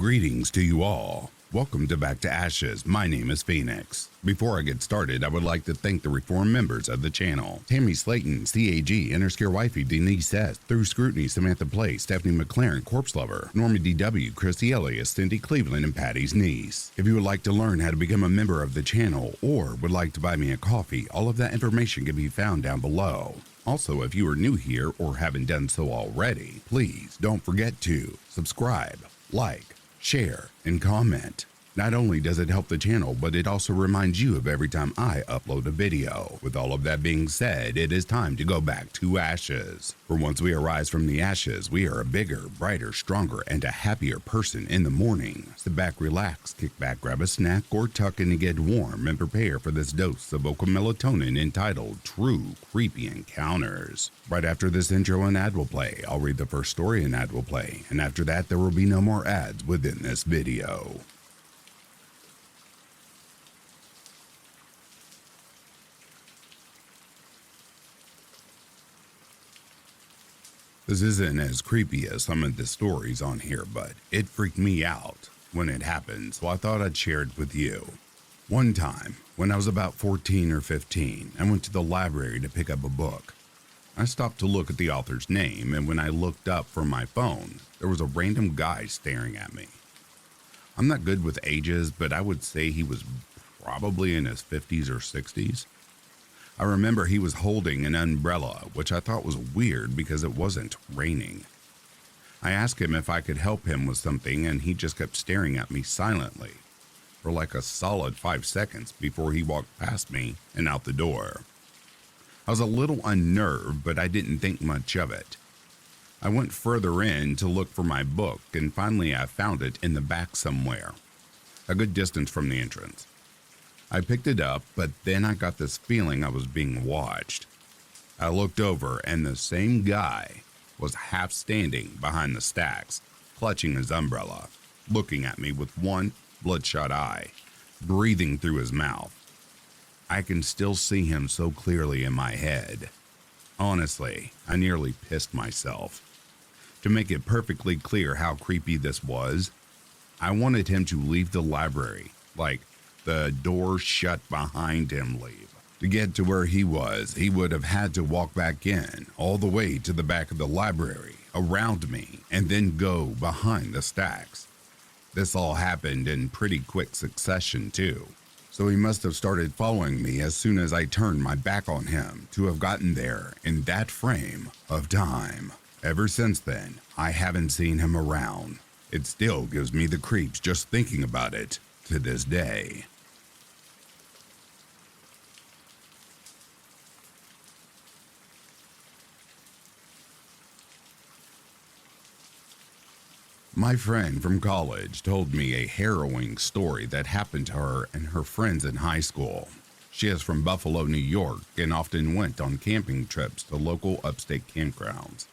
Greetings to you all. Welcome to Back to Ashes. My name is Phoenix. Before I get started, I would like to thank the reformed members of the channel. Tammy Slayton, CAG, Interscare Wifey, Denise S., Through Scrutiny, Samantha Play, Stephanie McLaren, Corpse Lover, Norma DW, Chrissy Elias, Cindy Cleveland, and Patty's niece. If you would like to learn how to become a member of the channel or would like to buy me a coffee, all of that information can be found down below. Also, if you are new here or haven't done so already, please don't forget to subscribe, like, share, and comment. Not only does it help the channel, but it also reminds you of every time I upload a video. With all of that being said, it is time to go back to ashes. For once we arise from the ashes, we are a bigger, brighter, stronger, and a happier person in the morning. Sit back, relax, kick back, grab a snack, or tuck in to get warm and prepare for this dose of vocal melatonin entitled True Creepy Encounters. Right after this intro, an ad will play. I'll read the first story an ad will play, and after that there will be no more ads within this video. This isn't as creepy as some of the stories on here, but it freaked me out when it happened, so I thought I'd share it with you. One time, when I was about 14 or 15, I went to the library to pick up a book. I stopped to look at the author's name, and when I looked up from my phone, there was a random guy staring at me. I'm not good with ages, but I would say he was probably in his 50s or 60s. I remember he was holding an umbrella, which I thought was weird because it wasn't raining. I asked him if I could help him with something, and he just kept staring at me silently for like a solid 5 seconds before he walked past me and out the door. I was a little unnerved, but I didn't think much of it. I went further in to look for my book, and finally I found it in the back somewhere, a good distance from the entrance. I picked it up, but then I got this feeling I was being watched. I looked over, and the same guy was half standing behind the stacks, clutching his umbrella, looking at me with one bloodshot eye, breathing through his mouth. I can still see him so clearly in my head. Honestly, I nearly pissed myself. To make it perfectly clear how creepy this was, I wanted him to leave the library, like the door shut behind him leave. To get to where he was, he would have had to walk back in, all the way to the back of the library, around me, and then go behind the stacks. This all happened in pretty quick succession too, so he must have started following me as soon as I turned my back on him to have gotten there in that frame of time. Ever since then, I haven't seen him around. It still gives me the creeps just thinking about it to this day. My friend from college told me a harrowing story that happened to her and her friends in high school. She is from Buffalo, New York, and often went on camping trips to local upstate campgrounds.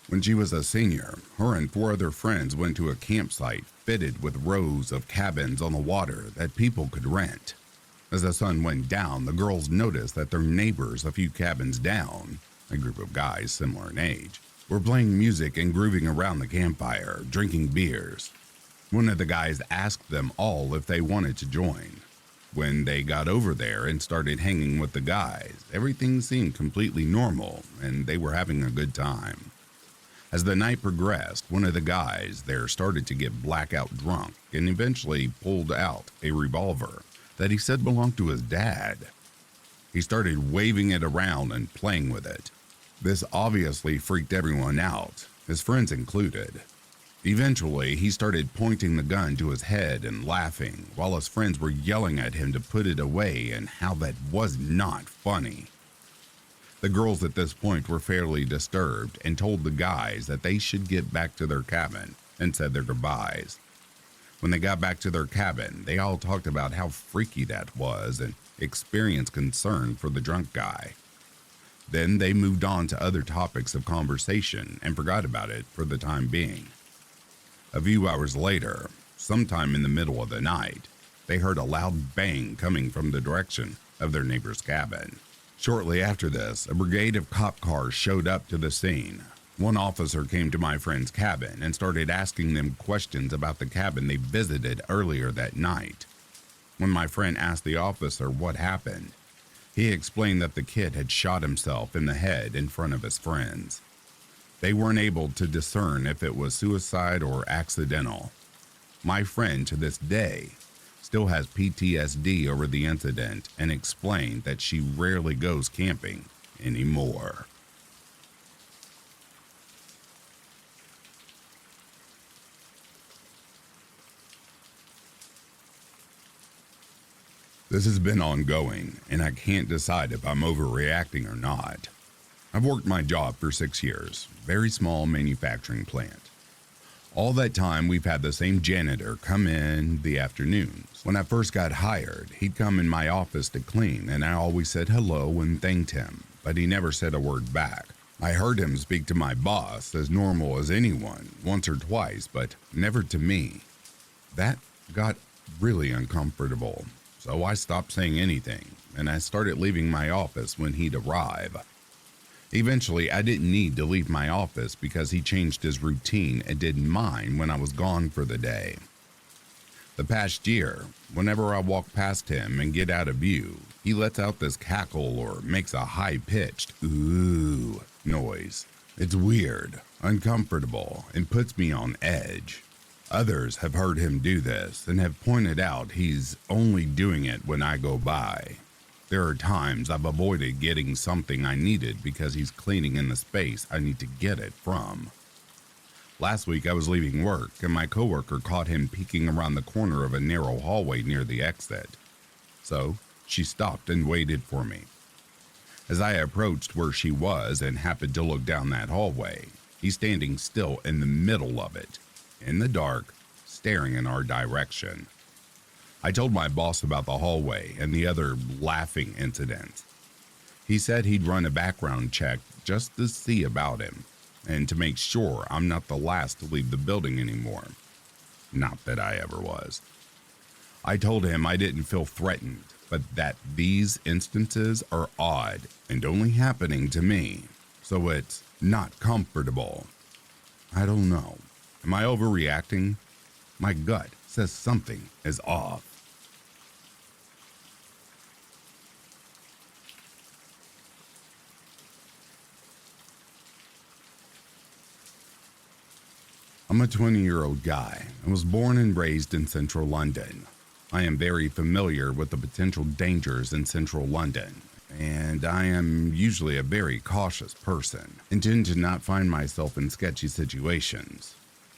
When she was a senior, her and 4 other friends went to a campsite fitted with rows of cabins on the water that people could rent. As the sun went down, the girls noticed that their neighbors a few cabins down, a group of guys similar in age, were playing music and grooving around the campfire, drinking beers. One of the guys asked them all if they wanted to join. When they got over there and started hanging with the guys, everything seemed completely normal and they were having a good time. As the night progressed, one of the guys there started to get blackout drunk and eventually pulled out a revolver that he said belonged to his dad. He started waving it around and playing with it. This obviously freaked everyone out, his friends included. Eventually, he started pointing the gun to his head and laughing, while his friends were yelling at him to put it away and how that was not funny. The girls at this point were fairly disturbed and told the guys that they should get back to their cabin and said their goodbyes. When they got back to their cabin, they all talked about how freaky that was and experienced concern for the drunk guy. Then they moved on to other topics of conversation and forgot about it for the time being. A few hours later, sometime in the middle of the night, they heard a loud bang coming from the direction of their neighbor's cabin. Shortly after this, a brigade of cop cars showed up to the scene. One officer came to my friend's cabin and started asking them questions about the cabin they visited earlier that night. When my friend asked the officer what happened, he explained that the kid had shot himself in the head in front of his friends. They weren't able to discern if it was suicide or accidental. My friend, to this day, still has PTSD over the incident and explained that she rarely goes camping anymore. This has been ongoing, and I can't decide if I'm overreacting or not. I've worked my job for 6 years, very small manufacturing plant. All that time, we've had the same janitor come in the afternoons. When I first got hired, he'd come in my office to clean, and I always said hello and thanked him, but he never said a word back. I heard him speak to my boss as normal as anyone, once or twice, but never to me. That got really uncomfortable, so I stopped saying anything, and I started leaving my office when he'd arrive. Eventually, I didn't need to leave my office because he changed his routine and didn't mind when I was gone for the day. The past year, whenever I walk past him and get out of view, he lets out this cackle or makes a high-pitched "ooh" noise. It's weird, uncomfortable, and puts me on edge. Others have heard him do this and have pointed out he's only doing it when I go by. There are times I've avoided getting something I needed because he's cleaning in the space I need to get it from. Last week I was leaving work and my coworker caught him peeking around the corner of a narrow hallway near the exit. So she stopped and waited for me. As I approached where she was and happened to look down that hallway, he's standing still in the middle of it, in the dark, staring in our direction. I told my boss about the hallway and the other laughing incident. He said he'd run a background check just to see about him and to make sure I'm not the last to leave the building anymore. Not that I ever was. I told him I didn't feel threatened, but that these instances are odd and only happening to me, so it's not comfortable. I don't know. Am I overreacting? My gut says something is off. I'm a 20-year-old guy and was born and raised in central London. I am very familiar with the potential dangers in central London, and I am usually a very cautious person and tend to not find myself in sketchy situations.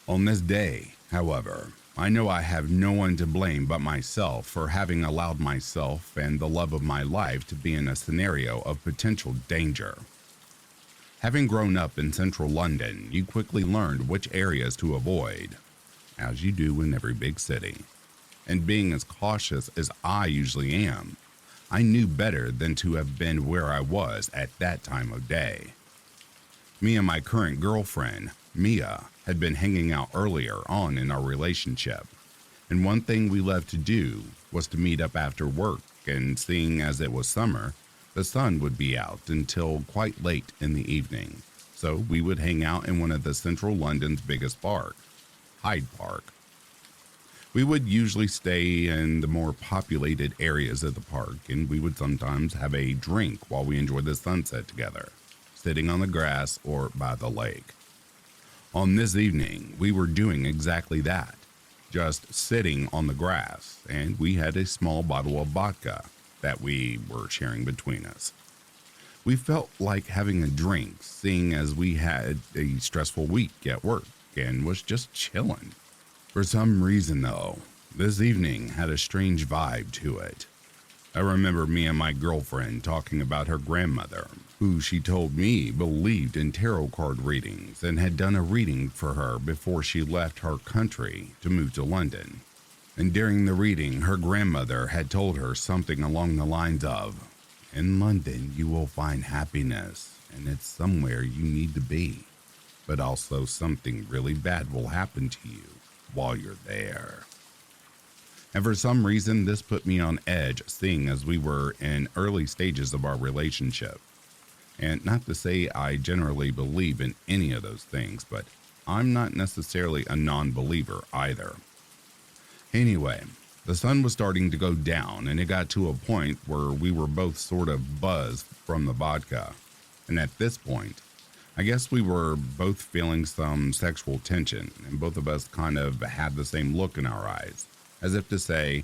On this day, however, I know I have no one to blame but myself for having allowed myself and the love of my life to be in a scenario of potential danger. Having grown up in central London, you quickly learned which areas to avoid, as you do in every big city. And being as cautious as I usually am, I knew better than to have been where I was at that time of day. Me and my current girlfriend, Mia, had been hanging out earlier on in our relationship, and one thing we loved to do was to meet up after work, and seeing as it was summer, the sun would be out until quite late in the evening, so we would hang out in one of the central London's biggest park, Hyde Park. We would usually stay in the more populated areas of the park, and we would sometimes have a drink while we enjoyed the sunset together, sitting on the grass or by the lake. On this evening, we were doing exactly that, just sitting on the grass, and we had a small bottle of vodka that we were sharing between us. We felt like having a drink, seeing as we had a stressful week at work and was just chilling. For some reason though, this evening had a strange vibe to it. I remember me and my girlfriend talking about her grandmother, who she told me believed in tarot card readings and had done a reading for her before she left her country to move to London. And during the reading, her grandmother had told her something along the lines of, "In London, you will find happiness, and it's somewhere you need to be. But also something really bad will happen to you while you're there." And for some reason, this put me on edge, seeing as we were in early stages of our relationship. And not to say I generally believe in any of those things, but I'm not necessarily a non-believer either. Anyway, the sun was starting to go down, and it got to a point where we were both sort of buzzed from the vodka. And at this point, I guess we were both feeling some sexual tension, and both of us kind of had the same look in our eyes, as if to say,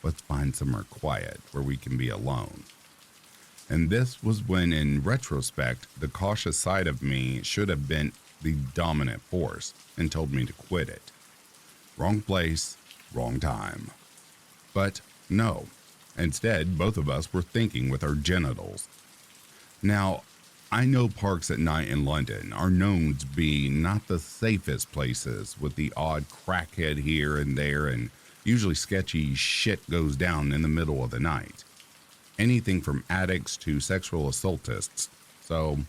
let's find somewhere quiet where we can be alone. And this was when, in retrospect, the cautious side of me should have been the dominant force and told me to quit it. Wrong place, wrong time. But no, instead, both of us were thinking with our genitals. Now, I know parks at night in London are known to be not the safest places, with the odd crackhead here and there, and usually sketchy shit goes down in the middle of the night. Anything from addicts to sexual assaultists, so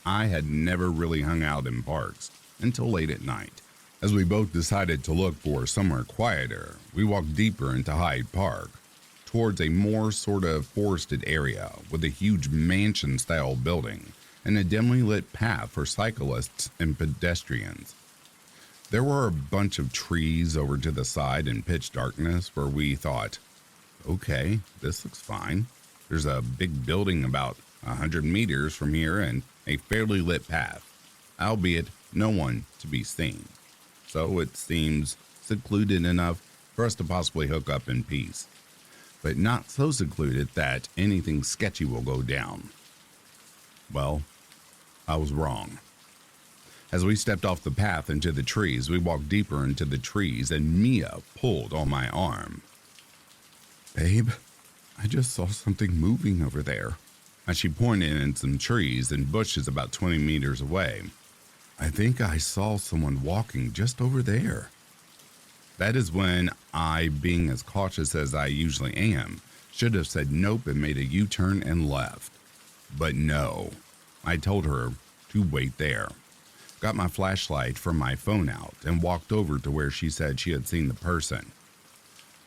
I had never really hung out in parks until late at night. As we both decided to look for somewhere quieter, we walked deeper into Hyde Park, towards a more sort of forested area with a huge mansion-style building and a dimly lit path for cyclists and pedestrians. There were a bunch of trees over to the side in pitch darkness where we thought, okay, this looks fine. There's a big building about 100 meters from here and a fairly lit path, albeit no one to be seen. So it seems secluded enough for us to possibly hook up in peace, but not so secluded that anything sketchy will go down. Well, I was wrong. As we stepped off the path into the trees, we walked deeper into the trees and Mia pulled on my arm. Babe, I just saw something moving over there. As she pointed in some trees and bushes about 20 meters away. I think I saw someone walking just over there. That is when I, being as cautious as I usually am, should have said nope and made a U-turn and left. But no, I told her to wait there. Got my flashlight from my phone out and walked over to where she said she had seen the person.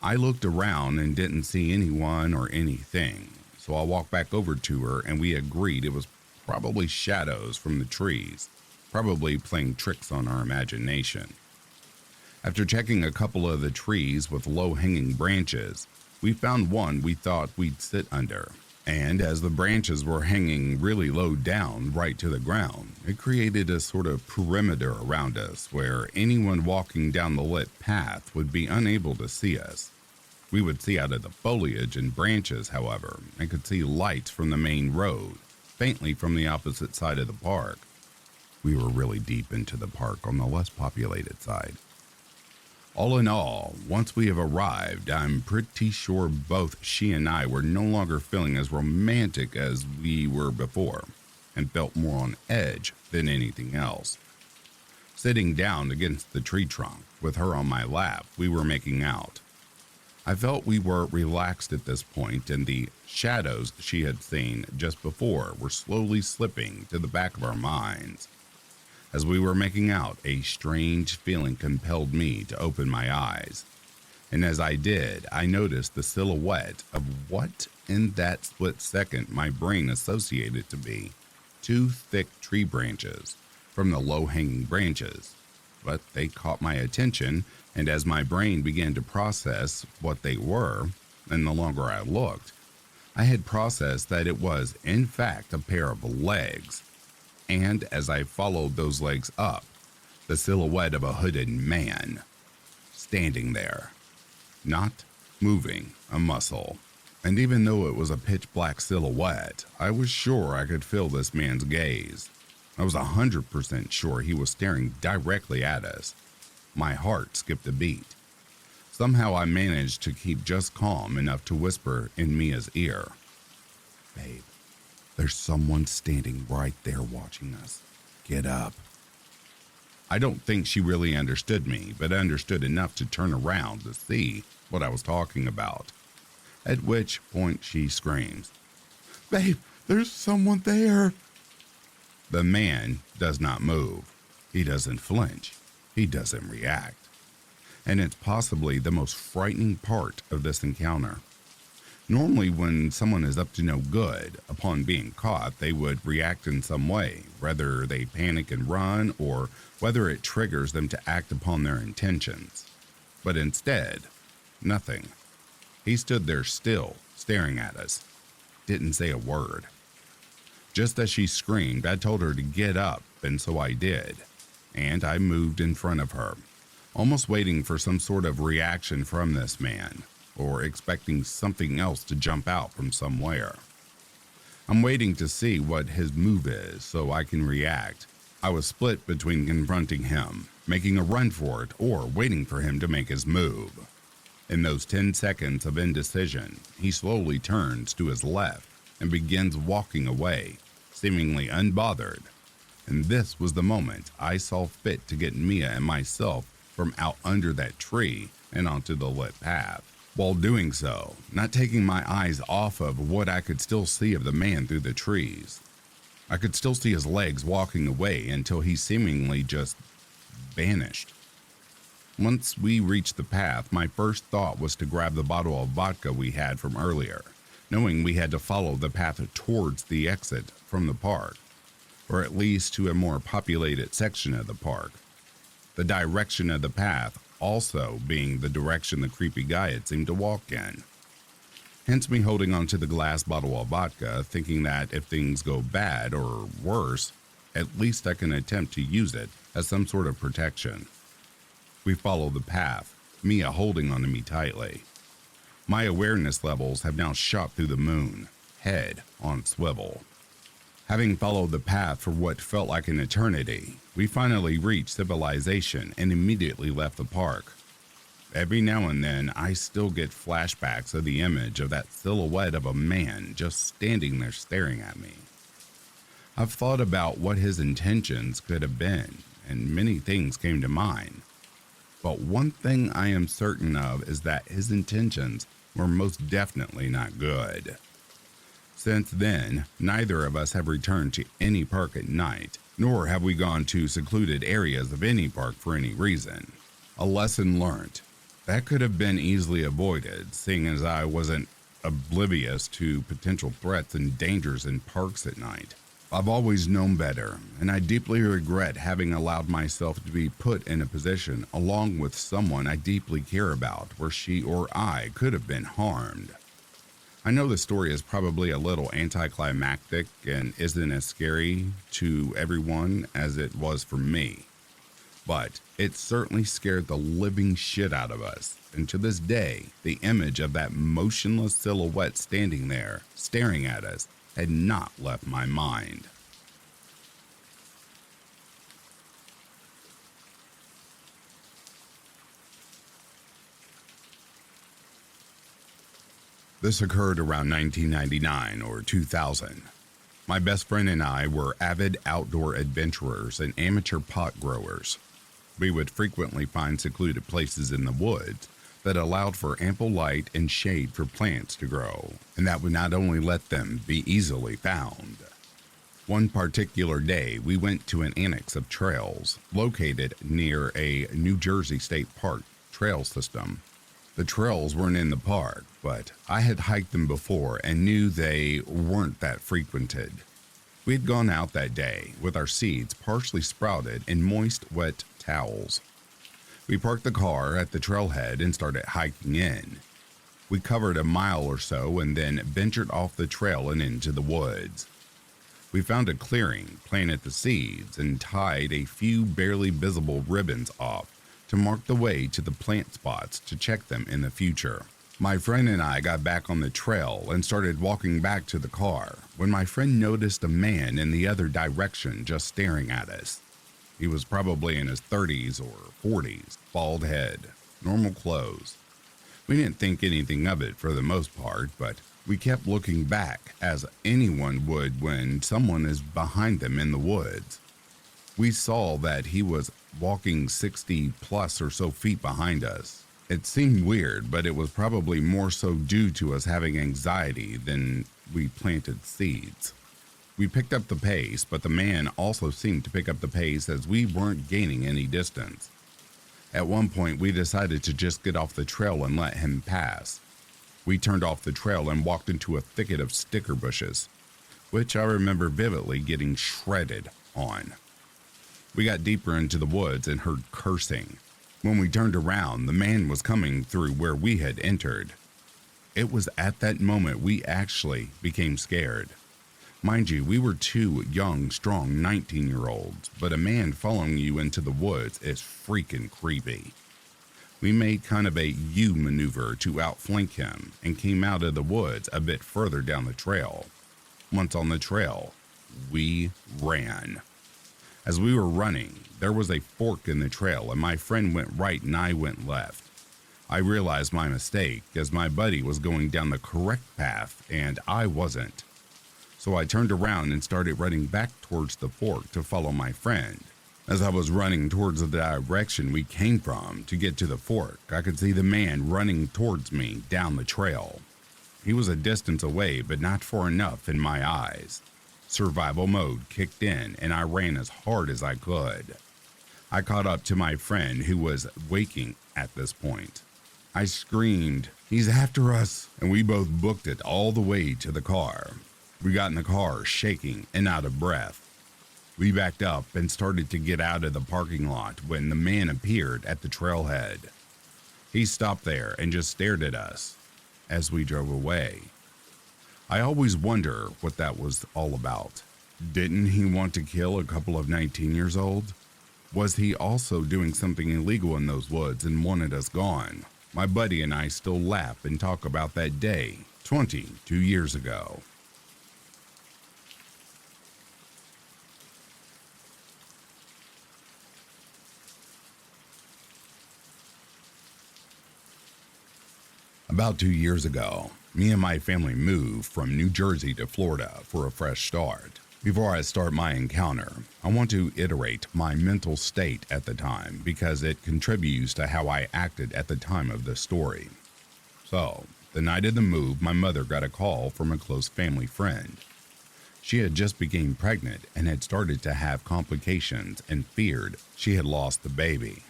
I looked around and didn't see anyone or anything, so I walked back over to her and we agreed it was probably shadows from the trees, probably playing tricks on our imagination. After checking a couple of the trees with low-hanging branches, we found one we thought we'd sit under. And as the branches were hanging really low down right to the ground, it created a sort of perimeter around us where anyone walking down the lit path would be unable to see us. We would see out of the foliage and branches, however, and could see lights from the main road, faintly from the opposite side of the park. We were really deep into the park on the less populated side. All in all, once we have arrived, I'm pretty sure both she and I were no longer feeling as romantic as we were before, and felt more on edge than anything else. Sitting down against the tree trunk, with her on my lap, we were making out. I felt we were relaxed at this point, and the shadows she had seen just before were slowly slipping to the back of our minds. As we were making out, a strange feeling compelled me to open my eyes. And as I did, I noticed the silhouette of what in that split second my brain associated to be 2 thick tree branches from the low-hanging branches. But they caught my attention, and as my brain began to process what they were, and the longer I looked, I had processed that it was, in fact, a pair of legs. And as I followed those legs up, the silhouette of a hooded man, standing there, not moving a muscle. And even though it was a pitch-black silhouette, I was sure I could feel this man's gaze. I was 100% sure he was staring directly at us. My heart skipped a beat. Somehow I managed to keep just calm enough to whisper in Mia's ear, "Babe, there's someone standing right there watching us. Get up." I don't think she really understood me, but understood enough to turn around to see what I was talking about. At which point she screams, "Babe, there's someone there." The man does not move. He doesn't flinch. He doesn't react. And it's possibly the most frightening part of this encounter. Normally, when someone is up to no good, upon being caught, they would react in some way, whether they panic and run or whether it triggers them to act upon their intentions. But instead, nothing. He stood there still, staring at us. Didn't say a word. Just as she screamed, I told her to get up, and so I did. And I moved in front of her, almost waiting for some sort of reaction from this man, or expecting something else to jump out from somewhere. I'm waiting to see what his move is so I can react. I was split between confronting him, making a run for it, or waiting for him to make his move. In those 10 seconds of indecision, he slowly turns to his left and begins walking away, seemingly unbothered. And this was the moment I saw fit to get Mia and myself from out under that tree and onto the lit path. While doing so, not taking my eyes off of what I could still see of the man through the trees. I could still see his legs walking away until he seemingly just vanished. Once we reached the path, my first thought was to grab the bottle of vodka we had from earlier, knowing we had to follow the path towards the exit from the park, or at least to a more populated section of the park. The direction of the path also being the direction the creepy guy had seemed to walk in. Hence me holding onto the glass bottle of vodka, thinking that if things go bad or worse, at least I can attempt to use it as some sort of protection. We follow the path, Mia holding onto me tightly. My awareness levels have now shot through the moon, head on swivel. Having followed the path for what felt like an eternity, we finally reached civilization and immediately left the park. Every now and then, I still get flashbacks of the image of that silhouette of a man just standing there staring at me. I've thought about what his intentions could have been, and many things came to mind. But one thing I am certain of is that his intentions were most definitely not good. Since then, neither of us have returned to any park at night, nor have we gone to secluded areas of any park for any reason. A lesson learned. That could have been easily avoided, seeing as I wasn't oblivious to potential threats and dangers in parks at night. I've always known better, and I deeply regret having allowed myself to be put in a position along with someone I deeply care about where she or I could have been harmed. I know the story is probably a little anticlimactic and isn't as scary to everyone as it was for me, but it certainly scared the living shit out of us, and to this day, the image of that motionless silhouette standing there, staring at us, had not left my mind. This occurred around 1999 or 2000. My best friend and I were avid outdoor adventurers and amateur pot growers. We would frequently find secluded places in the woods that allowed for ample light and shade for plants to grow, and that would not only let them be easily found. One particular day, we went to an annex of trails located near a New Jersey State Park trail system. The trails weren't in the park, but I had hiked them before and knew they weren't that frequented. We had gone out that day with our seeds partially sprouted in moist, wet towels. We parked the car at the trailhead and started hiking in. We covered a mile or so and then ventured off the trail and into the woods. We found a clearing, planted the seeds, and tied a few barely visible ribbons off to mark the way to the plant spots to check them in the future. My friend and I got back on the trail and started walking back to the car when my friend noticed a man in the other direction just staring at us. He was probably in his 30s or 40s, bald head, normal clothes. We didn't think anything of it for the most part, but we kept looking back as anyone would when someone is behind them in the woods. We saw that he was walking 60 plus or so feet behind us. It seemed weird, but it was probably more so due to us having anxiety than we planted seeds. We picked up the pace, but the man also seemed to pick up the pace as we weren't gaining any distance. At one point, we decided to just get off the trail and let him pass. We turned off the trail and walked into a thicket of sticker bushes, which I remember vividly getting shredded on. We got deeper into the woods and heard cursing. When we turned around, the man was coming through where we had entered. It was at that moment we actually became scared. Mind you, we were two young, strong 19-year-olds, but a man following you into the woods is freaking creepy. We made kind of a U maneuver to outflank him and came out of the woods a bit further down the trail. Once on the trail, we ran. As we were running, there was a fork in the trail and my friend went right and I went left. I realized my mistake as my buddy was going down the correct path and I wasn't. So I turned around and started running back towards the fork to follow my friend. As I was running towards the direction we came from to get to the fork, I could see the man running towards me down the trail. He was a distance away, but not far enough in my eyes. Survival mode kicked in and I ran as hard as I could. I caught up to my friend who was waking at this point. I screamed, "He's after us!" and we both booked it all the way to the car. We got in the car shaking and out of breath. We backed up and started to get out of the parking lot when the man appeared at the trailhead. He stopped there and just stared at us as we drove away. I always wonder what that was all about. Didn't he want to kill a couple of 19 years old? Was he also doing something illegal in those woods and wanted us gone? My buddy and I still laugh and talk about that day 22 years ago. About 2 years ago, me and my family moved from New Jersey to Florida for a fresh start. Before I start my encounter, I want to iterate my mental state at the time because it contributes to how I acted at the time of the story. So, the night of the move, my mother got a call from a close family friend. She had just become pregnant and had started to have complications and feared she had lost the baby.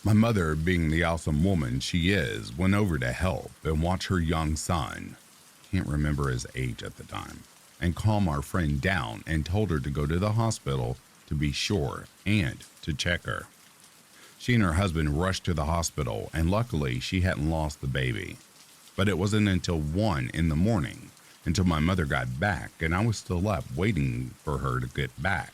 My mother, being the awesome woman she is, went over to help and watch her young son, can't remember his age at the time, and calm our friend down and told her to go to the hospital to be sure and to check her. She and her husband rushed to the hospital and luckily she hadn't lost the baby. But it wasn't until 1 in the morning until my mother got back and I was still up waiting for her to get back.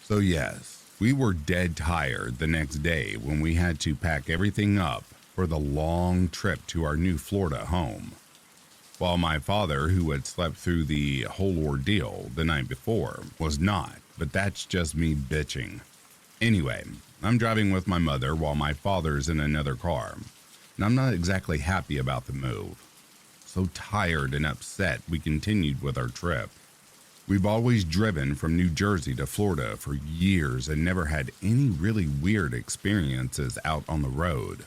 So yes, we were dead tired the next day when we had to pack everything up for the long trip to our new Florida home. While my father, who had slept through the whole ordeal the night before, was not, but that's just me bitching. Anyway, I'm driving with my mother while my father's in another car, and I'm not exactly happy about the move. So tired and upset, we continued with our trip. We've always driven from New Jersey to Florida for years and never had any really weird experiences out on the road.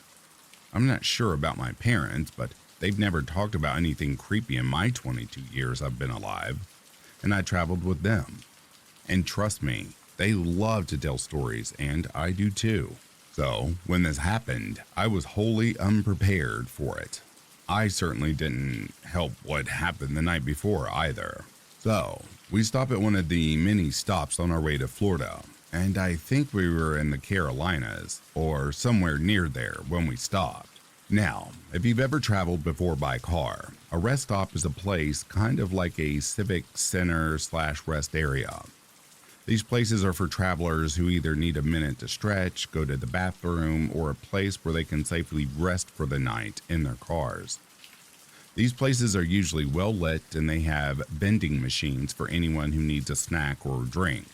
I'm not sure about my parents, but they've never talked about anything creepy in my 22 years I've been alive, and I traveled with them. And trust me, they love to tell stories, and I do too. So, when this happened, I was wholly unprepared for it. I certainly didn't help what happened the night before either. So, we stopped at one of the many stops on our way to Florida, and I think we were in the Carolinas, or somewhere near there when we stopped. Now, if you've ever traveled before by car, a rest stop is a place kind of like a civic center / rest area. These places are for travelers who either need a minute to stretch, go to the bathroom, or a place where they can safely rest for the night in their cars. These places are usually well lit and they have vending machines for anyone who needs a snack or a drink.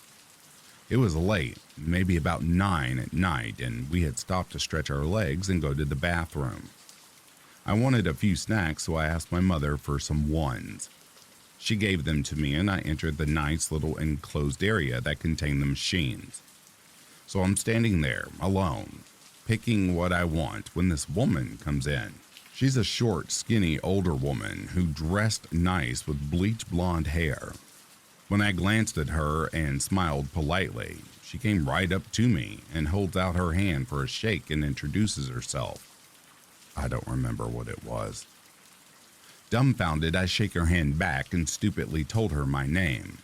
It was late, maybe about 9 at night, and we had stopped to stretch our legs and go to the bathroom. I wanted a few snacks, so I asked my mother for some ones. She gave them to me and I entered the nice little enclosed area that contained the machines. So I'm standing there, alone, picking what I want when this woman comes in. She's a short, skinny, older woman who dressed nice with bleach blonde hair. When I glanced at her and smiled politely, she came right up to me and holds out her hand for a shake and introduces herself. I don't remember what it was. Dumbfounded, I shake her hand back and stupidly told her my name.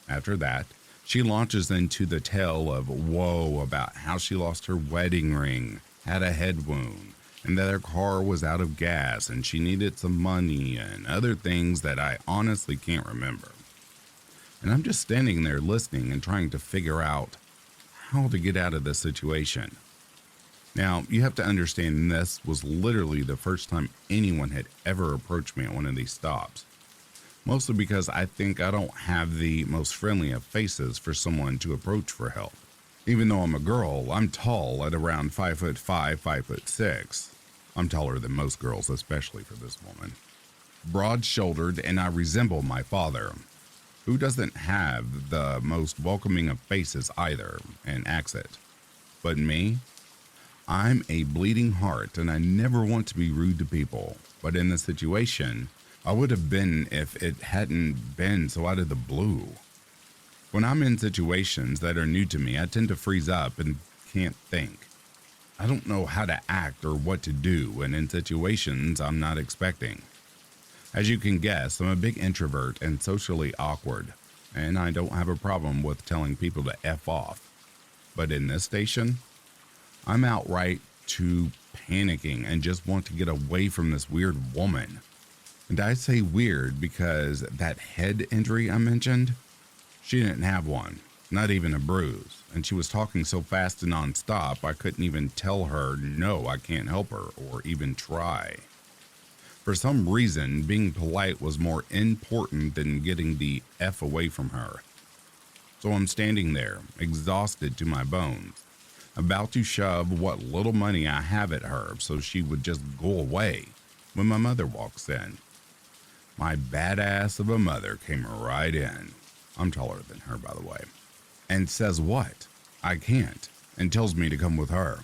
After that, she launches into the tale of woe about how she lost her wedding ring, had a head wound, and that her car was out of gas and she needed some money and other things that I honestly can't remember. And I'm just standing there listening and trying to figure out how to get out of this situation. Now, you have to understand this was literally the first time anyone had ever approached me at one of these stops. Mostly because I think I don't have the most friendly of faces for someone to approach for help. Even though I'm a girl, I'm tall at around 5'5", 5'6". I'm taller than most girls, especially for this woman. Broad-shouldered, and I resemble my father, who doesn't have the most welcoming of faces either, and accent. But me? I'm a bleeding heart, and I never want to be rude to people, but in this situation, I would have been if it hadn't been so out of the blue. When I'm in situations that are new to me, I tend to freeze up and can't think. I don't know how to act or what to do, and in situations I'm not expecting. As you can guess, I'm a big introvert and socially awkward, and I don't have a problem with telling people to F off. But in this station, I'm outright too panicking and just want to get away from this weird woman. And I say weird because that head injury I mentioned, she didn't have one, not even a bruise, and she was talking so fast and nonstop I couldn't even tell her no, I can't help her, or even try. For some reason, being polite was more important than getting the F away from her. So I'm standing there, exhausted to my bones, about to shove what little money I have at her so she would just go away, when my mother walks in. My badass of a mother came right in. I'm taller than her, by the way. And says what? I can't, and tells me to come with her.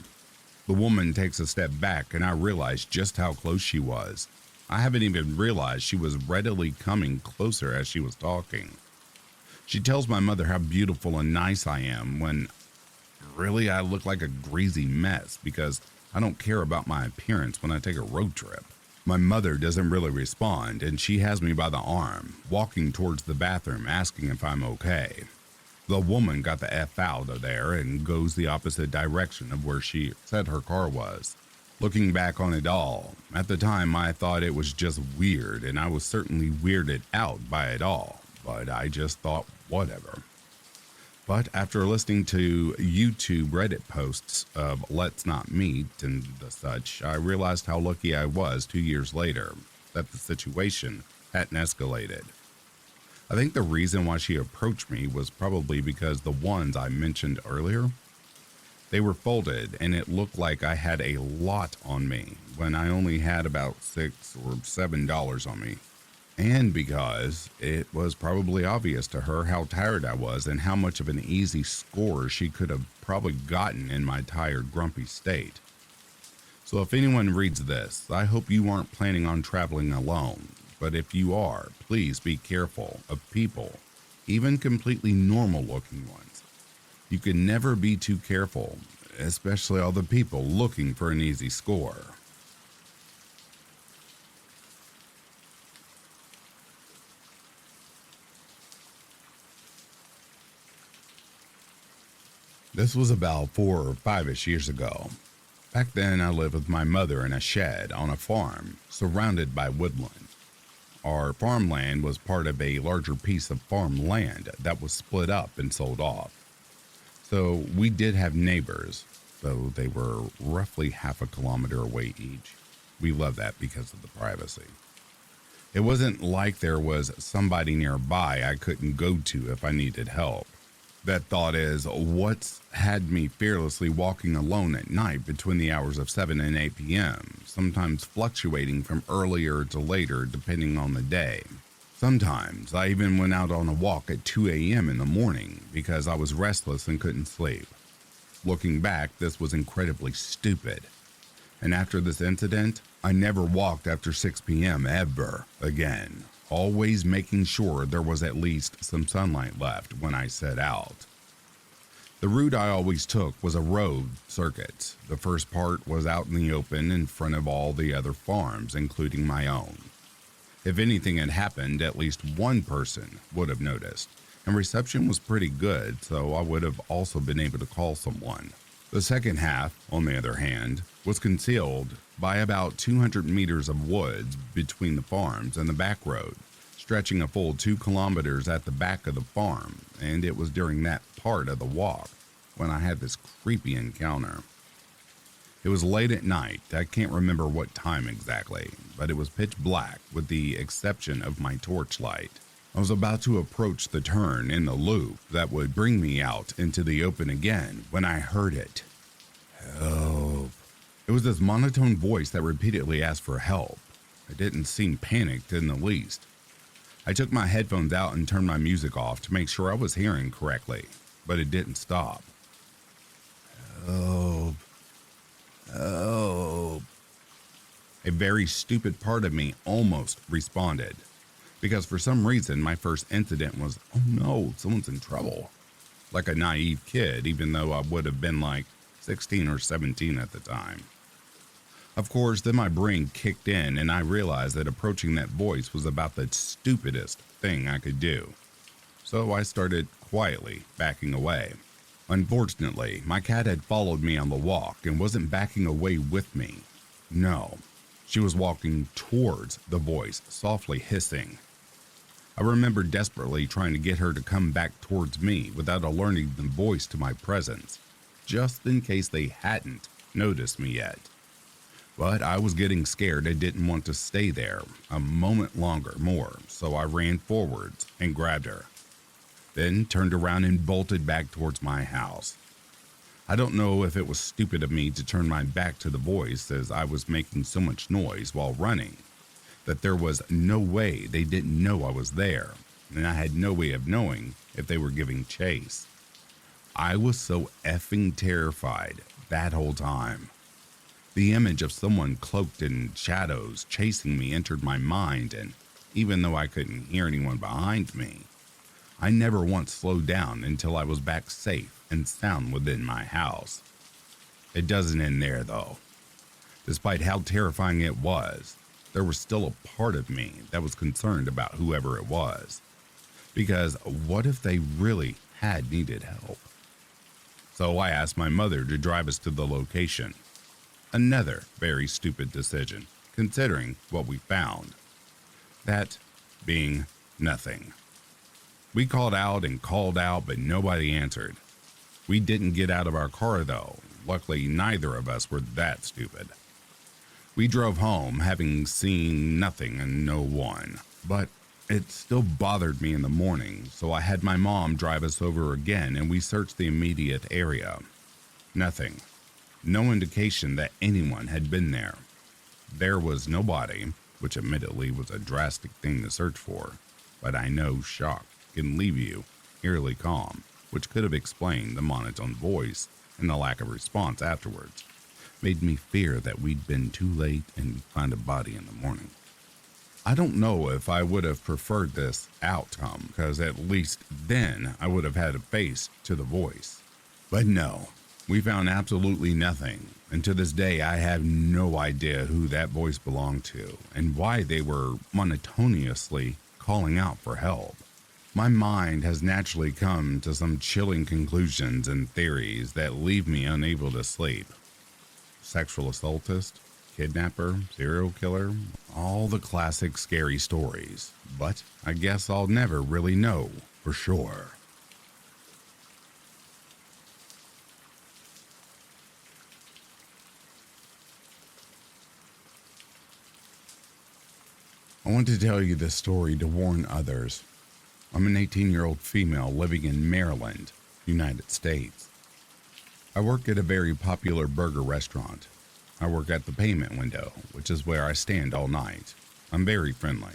The woman takes a step back, and I realize just how close she was. I haven't even realized she was readily coming closer as she was talking. She tells my mother how beautiful and nice I am when really I look like a greasy mess because I don't care about my appearance when I take a road trip. My mother doesn't really respond, and she has me by the arm, walking towards the bathroom, asking if I'm okay. The woman got the F out of there and goes the opposite direction of where she said her car was. Looking back on it all, at the time I thought it was just weird, and I was certainly weirded out by it all, but I just thought whatever. But after listening to YouTube Reddit posts of Let's Not Meet and the such, I realized how lucky I was 2 years later that the situation hadn't escalated. I think the reason why she approached me was probably because the ones I mentioned earlier, they were folded and it looked like I had a lot on me when I only had about $6 or $7 on me. And because it was probably obvious to her how tired I was and how much of an easy score she could have probably gotten in my tired, grumpy state. So if anyone reads this, I hope you aren't planning on traveling alone, but if you are, please be careful of people, even completely normal looking ones. You can never be too careful, especially all the people looking for an easy score. This was about 4 or 5-ish years ago. Back then, I lived with my mother in a shed on a farm, surrounded by woodland. Our farmland was part of a larger piece of farmland that was split up and sold off. So we did have neighbors, though they were roughly half a kilometer away each. We loved that because of the privacy. It wasn't like there was somebody nearby I couldn't go to if I needed help. That thought is what's had me fearlessly walking alone at night between the hours of 7 and 8 p.m., sometimes fluctuating from earlier to later depending on the day. Sometimes I even went out on a walk at 2 a.m. in the morning because I was restless and couldn't sleep. Looking back, this was incredibly stupid. And after this incident, I never walked after 6 p.m. ever again. Always making sure there was at least some sunlight left when I set out. The route I always took was a road circuit. The first part was out in the open in front of all the other farms, including my own. If anything had happened, at least one person would have noticed, and reception was pretty good, so I would have also been able to call someone. The second half, on the other hand, was concealed by about 200 meters of woods between the farms and the back road, stretching a full 2 kilometers at the back of the farm, and it was during that part of the walk when I had this creepy encounter. It was late at night. I can't remember what time exactly, but it was pitch black with the exception of my torchlight. I was about to approach the turn in the loop that would bring me out into the open again when I heard it. Help. It was this monotone voice that repeatedly asked for help. It didn't seem panicked in the least. I took my headphones out and turned my music off to make sure I was hearing correctly, but it didn't stop. Help. Help. A very stupid part of me almost responded, because for some reason my first incident was, oh no, someone's in trouble. Like a naive kid, even though I would have been like 16 or 17 at the time. Of course, then my brain kicked in and I realized that approaching that voice was about the stupidest thing I could do. So I started quietly backing away. Unfortunately, my cat had followed me on the walk and wasn't backing away with me. No, she was walking towards the voice, softly hissing. I remember desperately trying to get her to come back towards me without alerting the voice to my presence, just in case they hadn't noticed me yet. But I was getting scared and didn't want to stay there a moment longer more, so I ran forwards and grabbed her. Then turned around and bolted back towards my house. I don't know if it was stupid of me to turn my back to the voice as I was making so much noise while running, that there was no way they didn't know I was there, and I had no way of knowing if they were giving chase. I was so effing terrified that whole time. The image of someone cloaked in shadows chasing me entered my mind, and even though I couldn't hear anyone behind me, I never once slowed down until I was back safe and sound within my house. It doesn't end there though. Despite how terrifying it was, there was still a part of me that was concerned about whoever it was. Because what if they really had needed help? So I asked my mother to drive us to the location. Another very stupid decision, considering what we found. That being nothing. We called out and called out, but nobody answered. We didn't get out of our car though. Luckily, neither of us were that stupid. We drove home, having seen nothing and no one, but it still bothered me in the morning, so I had my mom drive us over again and we searched the immediate area. Nothing. No indication that anyone had been there. There was no body, which admittedly was a drastic thing to search for, but I know shock can leave you eerily calm, which could have explained the monotone voice and the lack of response afterwards. Made me fear that we'd been too late and we'd find a body in the morning. I don't know if I would have preferred this outcome, because at least then I would have had a face to the voice. But no, we found absolutely nothing, and to this day I have no idea who that voice belonged to and why they were monotonously calling out for help. My mind has naturally come to some chilling conclusions and theories that leave me unable to sleep. Sexual assaultist, kidnapper, serial killer, all the classic scary stories, but I guess I'll never really know for sure. I want to tell you this story to warn others. I'm an 18-year-old female living in Maryland, United States. I work at a very popular burger restaurant. I work at the payment window, which is where I stand all night. I'm very friendly.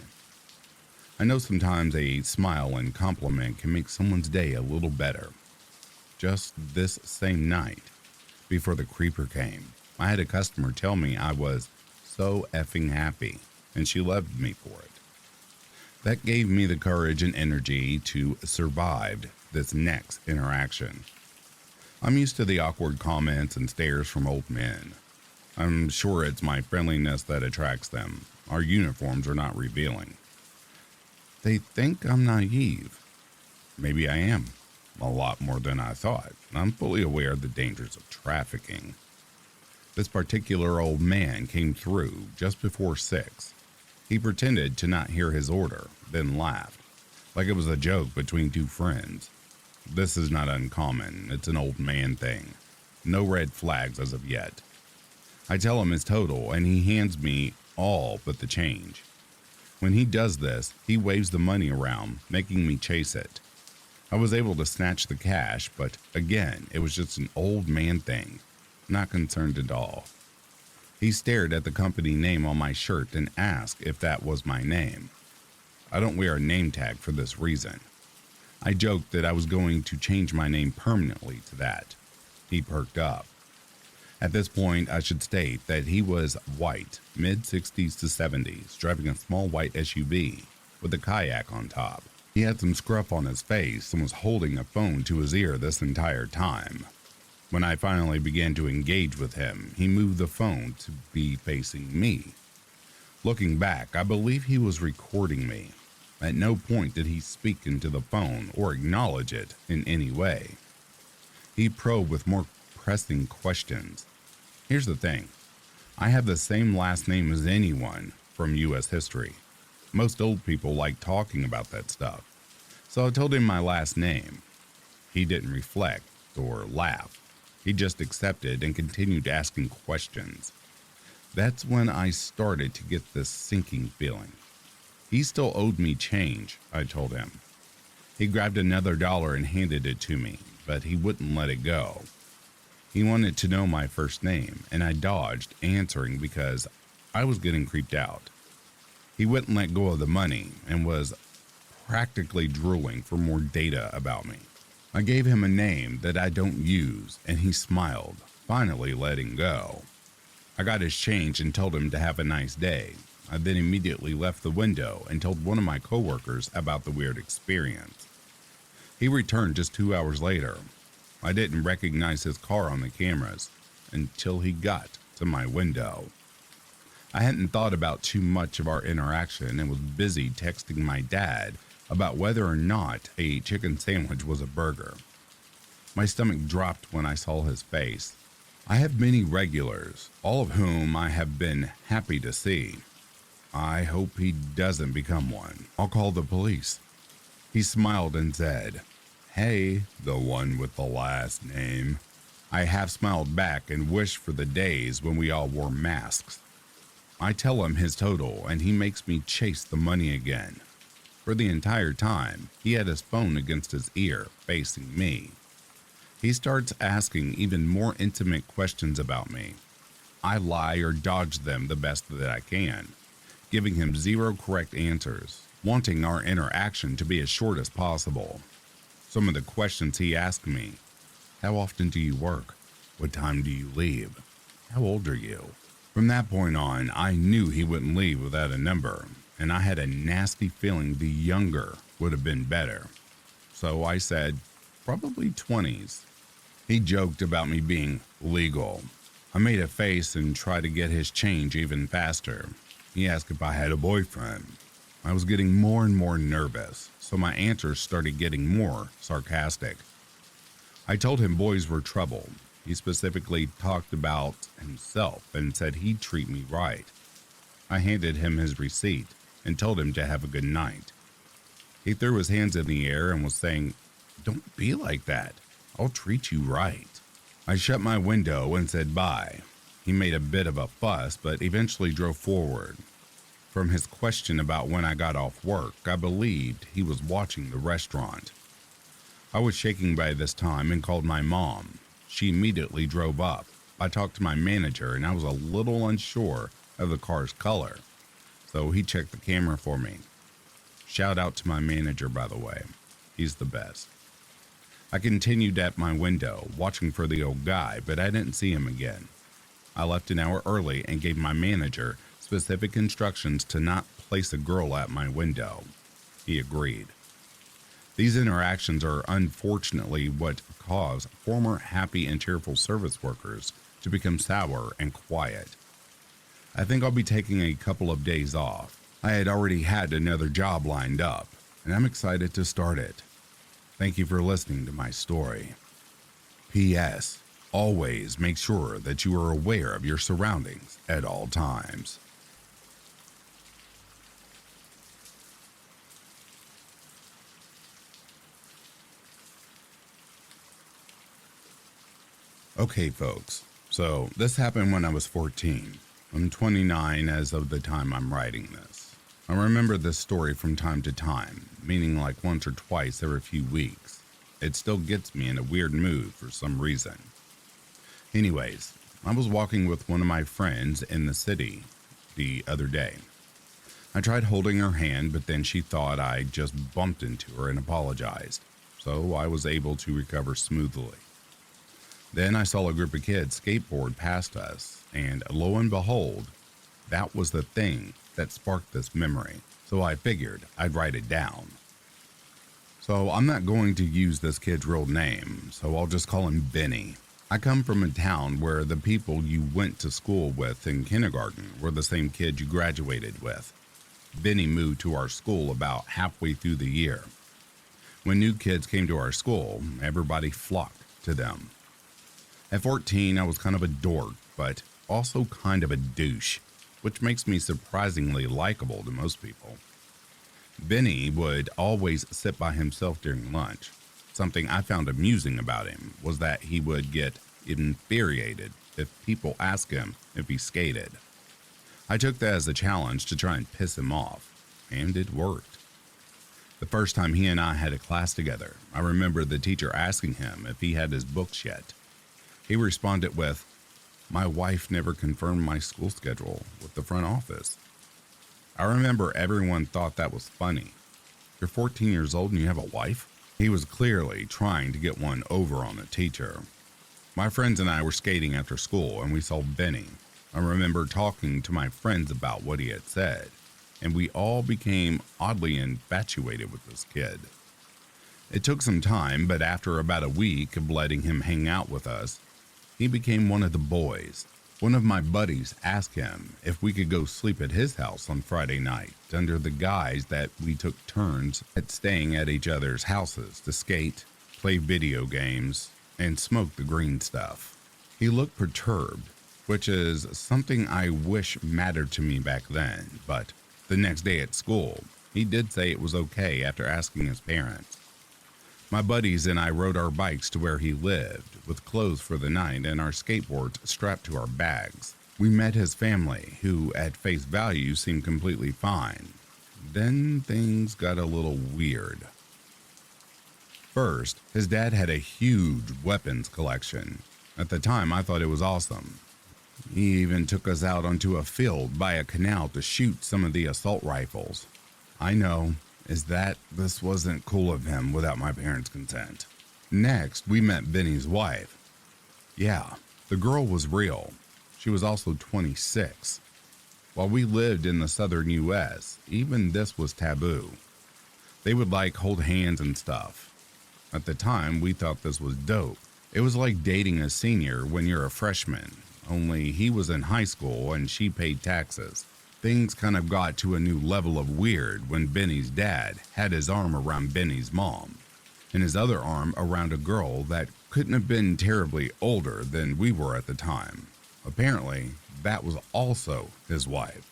I know sometimes a smile and compliment can make someone's day a little better. Just this same night, before the creeper came, I had a customer tell me I was so effing happy, and she loved me for it. That gave me the courage and energy to survive this next interaction. I'm used to the awkward comments and stares from old men. I'm sure it's my friendliness that attracts them, Our uniforms are not revealing. They think I'm naive. Maybe I am. A lot more than I thought. I'm fully aware of the dangers of trafficking. This particular old man came through just before 6. He pretended to not hear his order, then laughed, like it was a joke between two friends. This is not uncommon. It's an old man thing. No red flags as of yet. I tell him his total, and he hands me all but the change. When he does this, he waves the money around, making me chase it. I was able to snatch the cash, but again, it was just an old man thing. Not concerned at all. He stared at the company name on my shirt and asked if that was my name. I don't wear a name tag for this reason. I joked that I was going to change my name permanently to that. He perked up. At this point, I should state that he was white, mid-60s to 70s, driving a small white SUV with a kayak on top. He had some scruff on his face and was holding a phone to his ear this entire time. When I finally began to engage with him, he moved the phone to be facing me. Looking back, I believe he was recording me. At no point did he speak into the phone or acknowledge it in any way. He probed with more pressing questions. Here's the thing. I have the same last name as anyone from U.S. history. Most old people like talking about that stuff. So I told him my last name. He didn't reflect or laugh. He just accepted and continued asking questions. That's when I started to get this sinking feeling. He still owed me change, I told him. He grabbed another dollar and handed it to me, but he wouldn't let it go. He wanted to know my first name, and I dodged answering because I was getting creeped out. He wouldn't let go of the money and was practically drooling for more data about me. I gave him a name that I don't use, and he smiled, finally letting go. I got his change and told him to have a nice day. I then immediately left the window and told one of my coworkers about the weird experience. He returned just 2 hours later. I didn't recognize his car on the cameras until he got to my window. I hadn't thought about too much of our interaction and was busy texting my dad about whether or not a chicken sandwich was a burger. My stomach dropped when I saw his face. I have many regulars, all of whom I have been happy to see. I hope he doesn't become one. I'll call the police. He smiled and said, "Hey, the one with the last name." I half smiled back and wished for the days when we all wore masks. I tell him his total and he makes me chase the money again. For the entire time, he had his phone against his ear, facing me. He starts asking even more intimate questions about me. I lie or dodge them the best that I can, giving him 0 correct answers, wanting our interaction to be as short as possible. Some of the questions he asked me: how often do you work? What time do you leave? How old are you? From that point on, I knew he wouldn't leave without a number, and I had a nasty feeling the younger would have been better. So I said, probably 20s. He joked about me being legal. I made a face and tried to get his change even faster. He asked if I had a boyfriend. I was getting more and more nervous, so my answers started getting more sarcastic. I told him boys were trouble. He specifically talked about himself and said he'd treat me right. I handed him his receipt and told him to have a good night. He threw his hands in the air and was saying, "Don't be like that. I'll treat you right." I shut my window and said bye. He made a bit of a fuss, but eventually drove forward. From his question about when I got off work, I believed he was watching the restaurant. I was shaking by this time and called my mom. She immediately drove up. I talked to my manager and I was a little unsure of the car's color, so he checked the camera for me. Shout out to my manager, by the way. He's the best. I continued at my window, watching for the old guy, but I didn't see him again. I left an hour early and gave my manager specific instructions to not place a girl at my window. He agreed. These interactions are unfortunately what cause former happy and cheerful service workers to become sour and quiet. I think I'll be taking a couple of days off. I had already had another job lined up, and I'm excited to start it. Thank you for listening to my story. P.S. Always make sure that you are aware of your surroundings at all times. Okay, folks, so this happened when I was 14. I'm 29 as of the time I'm writing this. I remember this story from time to time, meaning like once or twice every few weeks. It still gets me in a weird mood for some reason. Anyways, I was walking with one of my friends in the city the other day. I tried holding her hand, but then she thought I just bumped into her and apologized, so I was able to recover smoothly. Then I saw a group of kids skateboard past us, and lo and behold, that was the thing that sparked this memory, so I figured I'd write it down. So I'm not going to use this kid's real name, so I'll just call him Benny. I come from a town where the people you went to school with in kindergarten were the same kid you graduated with. Benny moved to our school about halfway through the year. When new kids came to our school, everybody flocked to them. At 14, I was kind of a dork, but also kind of a douche, which makes me surprisingly likable to most people. Benny would always sit by himself during lunch. Something I found amusing about him was that he would get infuriated if people asked him if he skated. I took that as a challenge to try and piss him off, and it worked. The first time he and I had a class together, I remember the teacher asking him if he had his books yet. He responded with, "My wife never confirmed my school schedule with the front office." I remember everyone thought that was funny. You're 14 years old and you have a wife? He was clearly trying to get one over on the teacher. My friends and I were skating after school and we saw Benny. I remember talking to my friends about what he had said, and we all became oddly infatuated with this kid. It took some time, but after about a week of letting him hang out with us, he became one of the boys. One of my buddies asked him if we could go sleep at his house on Friday night under the guise that we took turns at staying at each other's houses to skate, play video games, and smoke the green stuff. He looked perturbed, which is something I wish mattered to me back then, but the next day at school, he did say it was okay after asking his parents. My buddies and I rode our bikes to where he lived, with clothes for the night and our skateboards strapped to our bags. We met his family, who at face value seemed completely fine. Then things got a little weird. First, his dad had a huge weapons collection. At the time, I thought it was awesome. He even took us out onto a field by a canal to shoot some of the assault rifles. I know, is that this wasn't cool of him without my parents' consent. Next, we met Benny's wife. Yeah, the girl was real. She was also 26. While we lived in the southern U.S., even this was taboo. They would hold hands and stuff. At the time, we thought this was dope. It was like dating a senior when you're a freshman, only he was in high school and she paid taxes. Things kind of got to a new level of weird when Benny's dad had his arm around Benny's mom, and his other arm around a girl that couldn't have been terribly older than we were at the time. Apparently, that was also his wife.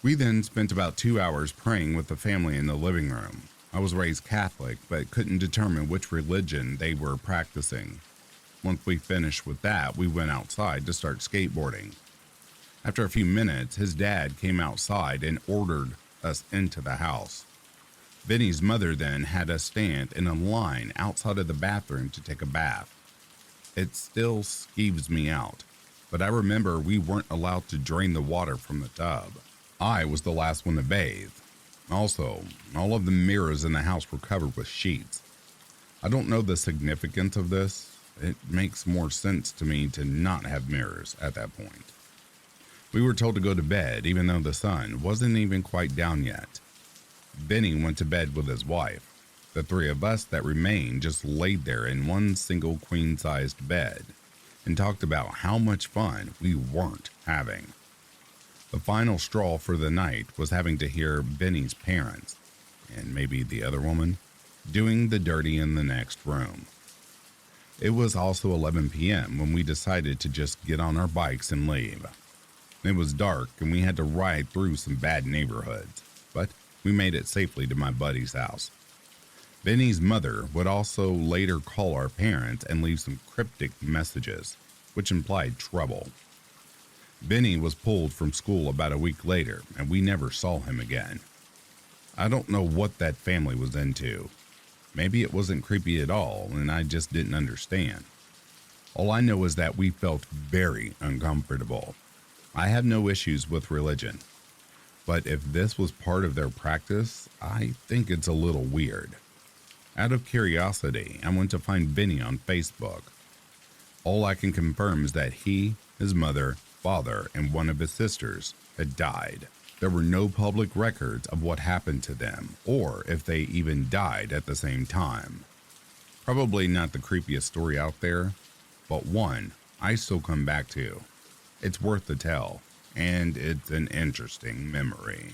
We then spent about 2 hours praying with the family in the living room. I was raised Catholic, but couldn't determine which religion they were practicing. Once we finished with that, we went outside to start skateboarding. After a few minutes, his dad came outside and ordered us into the house. Benny's mother then had us stand in a line outside of the bathroom to take a bath. It still skeeves me out, but I remember we weren't allowed to drain the water from the tub. I was the last one to bathe. Also, all of the mirrors in the house were covered with sheets. I don't know the significance of this. It makes more sense to me to not have mirrors at that point. We were told to go to bed even though the sun wasn't even quite down yet. Benny went to bed with his wife. The three of us that remained just laid there in one single queen-sized bed and talked about how much fun we weren't having. The final straw for the night was having to hear Benny's parents, and maybe the other woman, doing the dirty in the next room. It was also 11 p.m. when we decided to just get on our bikes and leave. It was dark and we had to ride through some bad neighborhoods, but we made it safely to my buddy's house. Benny's mother would also later call our parents and leave some cryptic messages, which implied trouble. Benny was pulled from school about a week later, and we never saw him again. I don't know what that family was into. Maybe it wasn't creepy at all, and I just didn't understand. All I know is that we felt very uncomfortable. I have no issues with religion, but if this was part of their practice, I think it's a little weird. Out of curiosity, I went to find Benny on Facebook. All I can confirm is that he, his mother, father, and one of his sisters had died. There were no public records of what happened to them, or if they even died at the same time. Probably not the creepiest story out there, but one I still come back to. It's worth the tell, and it's an interesting memory.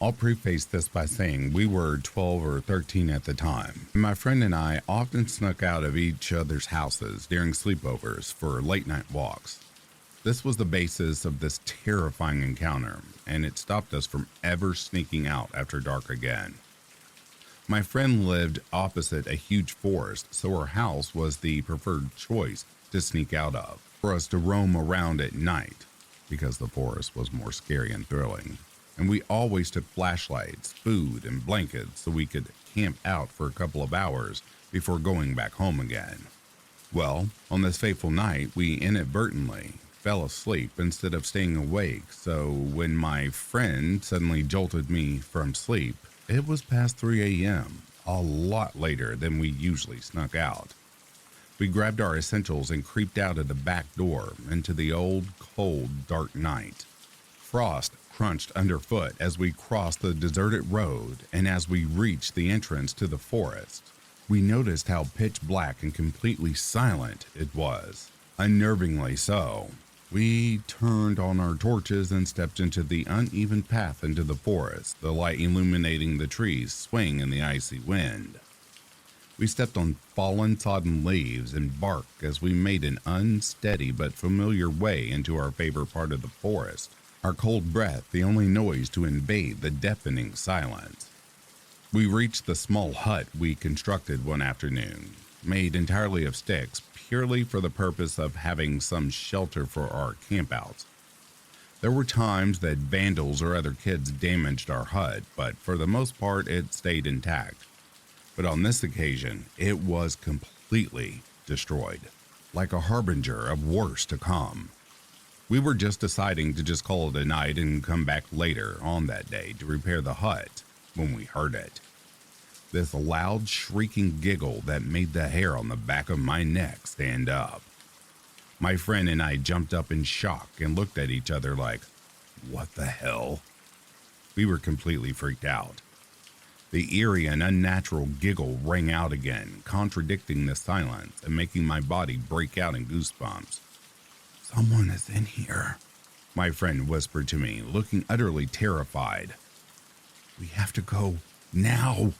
I'll preface this by saying we were 12 or 13 at the time. My friend and I often snuck out of each other's houses during sleepovers for late night walks. This was the basis of this terrifying encounter, and it stopped us from ever sneaking out after dark again. My friend lived opposite a huge forest, so her house was the preferred choice to sneak out of, for us to roam around at night, because the forest was more scary and thrilling. And we always took flashlights, food, and blankets so we could camp out for a couple of hours before going back home again. Well, on this fateful night, we inadvertently fell asleep instead of staying awake, so when my friend suddenly jolted me from sleep, it was past 3 a.m., a lot later than we usually snuck out. We grabbed our essentials and creeped out of the back door into the old, cold, dark night. Frost crunched underfoot as we crossed the deserted road, and as we reached the entrance to the forest, we noticed how pitch black and completely silent it was. Unnervingly so. We turned on our torches and stepped into the uneven path into the forest, the light illuminating the trees swaying in the icy wind. We stepped on fallen, sodden leaves and bark as we made an unsteady but familiar way into our favorite part of the forest, our cold breath the only noise to invade the deafening silence. We reached the small hut we constructed one afternoon, made entirely of sticks, purely for the purpose of having some shelter for our campouts. There were times that vandals or other kids damaged our hut, but for the most part it stayed intact. But on this occasion, it was completely destroyed, like a harbinger of worse to come. We were just deciding to just call it a night and come back later on that day to repair the hut when we heard it. This loud shrieking giggle that made the hair on the back of my neck stand up. My friend and I jumped up in shock and looked at each other like, what the hell? We were completely freaked out. The eerie and unnatural giggle rang out again, contradicting the silence and making my body break out in goosebumps. Someone is in here, my friend whispered to me, looking utterly terrified. We have to go now.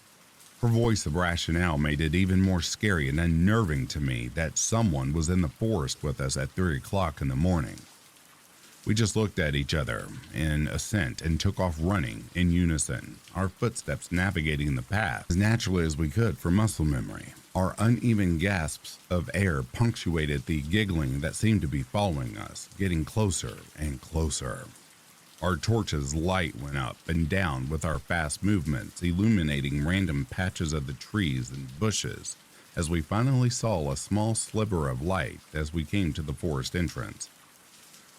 Her voice of rationale made it even more scary and unnerving to me that someone was in the forest with us at 3 o'clock in the morning. We just looked at each other in assent and took off running in unison, our footsteps navigating the path as naturally as we could for muscle memory. Our uneven gasps of air punctuated the giggling that seemed to be following us, getting closer and closer. Our torches' light went up and down with our fast movements, illuminating random patches of the trees and bushes as we finally saw a small sliver of light as we came to the forest entrance.